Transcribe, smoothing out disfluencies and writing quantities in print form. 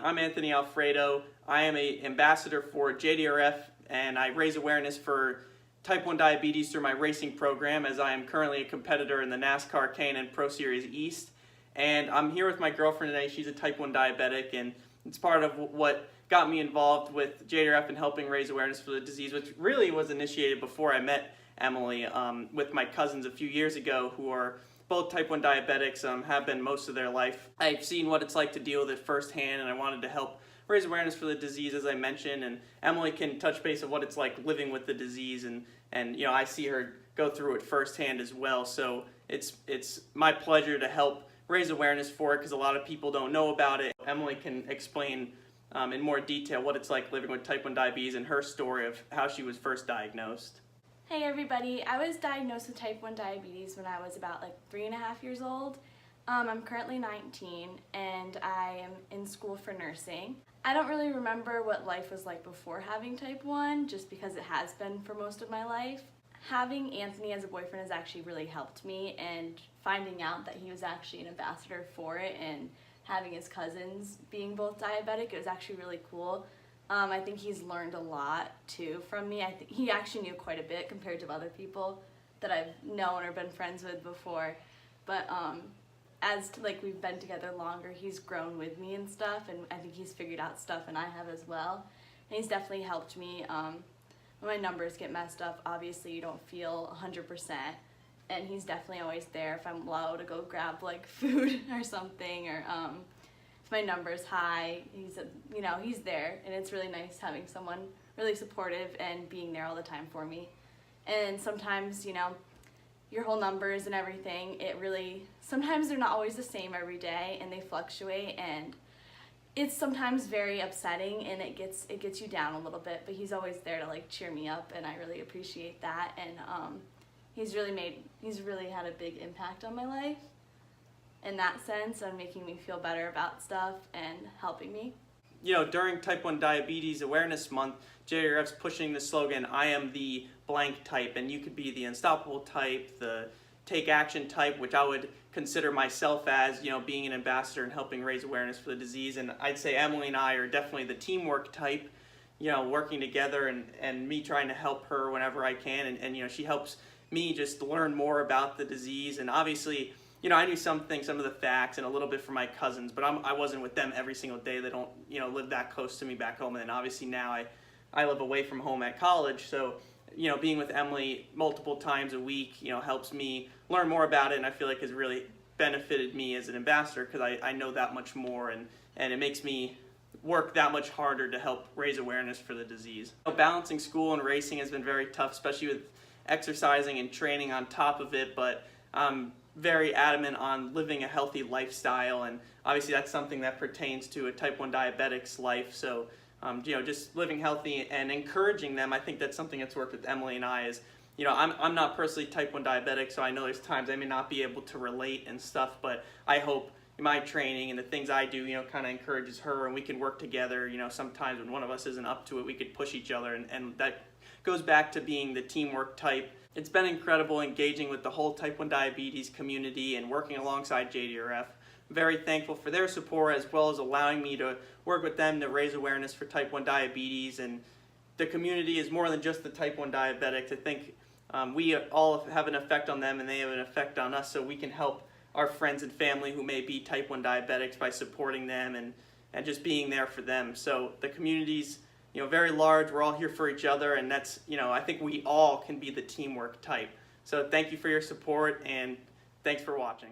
I'm Anthony Alfredo. I am an ambassador for JDRF, and I raise awareness for type 1 diabetes through my racing program, as I am currently a competitor in the NASCAR K&N Pro Series East. And I'm here with my girlfriend today. She's a type 1 diabetic, and it's part of what got me involved with JDRF and helping raise awareness for the disease, which really was initiated before I met Emily, with my cousins a few years ago, who are both type 1 diabetics, have been most of their life. I've seen what it's like to deal with it firsthand, and I wanted to help raise awareness for the disease, as I mentioned, and Emily can touch base on what it's like living with the disease, and you know, I see her go through it firsthand as well. So it's my pleasure to help raise awareness for it, because a lot of people don't know about it. Emily can explain in more detail what it's like living with type 1 diabetes and her story of how she was first diagnosed. Hey everybody, I was diagnosed with type 1 diabetes when I was about 3.5 years old. I'm currently 19 and I am in school for nursing. I don't really remember what life was like before having type 1, just because it has been for most of my life. Having Anthony as a boyfriend has actually really helped me, and finding out that he was actually an ambassador for it and having his cousins being both diabetic, it was actually really cool. I think he's learned a lot too from me. I think he actually knew quite a bit compared to other people that I've known or been friends with before. But as we've been together longer, he's grown with me and stuff, and I think he's figured out stuff, and I have as well. And he's definitely helped me. When my numbers get messed up, obviously you don't feel 100%, and he's definitely always there if I'm low to go grab food or something, or if my number's high, he's there, and it's really nice having someone really supportive and being there all the time for me. And sometimes, your whole numbers and everything, sometimes they're not always the same every day, and they fluctuate, and it's sometimes very upsetting, and it gets you down a little bit, but he's always there to cheer me up, and I really appreciate that. And he's really had a big impact on my life in that sense, on making me feel better about stuff and helping me. During Type 1 Diabetes Awareness Month, JDRF's pushing the slogan, "I am the blank type," and you could be the unstoppable type, the take action type, which I would consider myself as, being an ambassador and helping raise awareness for the disease. And I'd say Emily and I are definitely the teamwork type, working together, and me trying to help her whenever I can, and she helps me just learn more about the disease. And obviously, I knew some of the facts and a little bit from my cousins, but I wasn't with them every single day. They don't, live that close to me back home. And then obviously now I live away from home at college. So, being with Emily multiple times a week, helps me learn more about it. And I feel like has really benefited me as an ambassador, because I know that much more, and it makes me work that much harder to help raise awareness for the disease. Balancing school and racing has been very tough, especially with exercising and training on top of it, but I'm very adamant on living a healthy lifestyle, and obviously that's something that pertains to a type 1 diabetic's life. So just living healthy and encouraging them. I think that's something that's worked with Emily and I is, I'm not personally type 1 diabetic, so I know there's times I may not be able to relate and stuff, but I hope my training and the things I do, kind of encourages her, and we can work together. Sometimes when one of us isn't up to it, we could push each other, and that goes back to being the teamwork type. It's been incredible engaging with the whole type 1 diabetes community and working alongside JDRF. I'm very thankful for their support, as well as allowing me to work with them to raise awareness for type 1 diabetes. And the community is more than just the type 1 diabetics. I think we all have an effect on them, and they have an effect on us, so we can help our friends and family who may be type 1 diabetics by supporting them and just being there for them. So the community's very large. We're all here for each other, and that's, I think we all can be the teamwork type. So thank you for your support, and thanks for watching.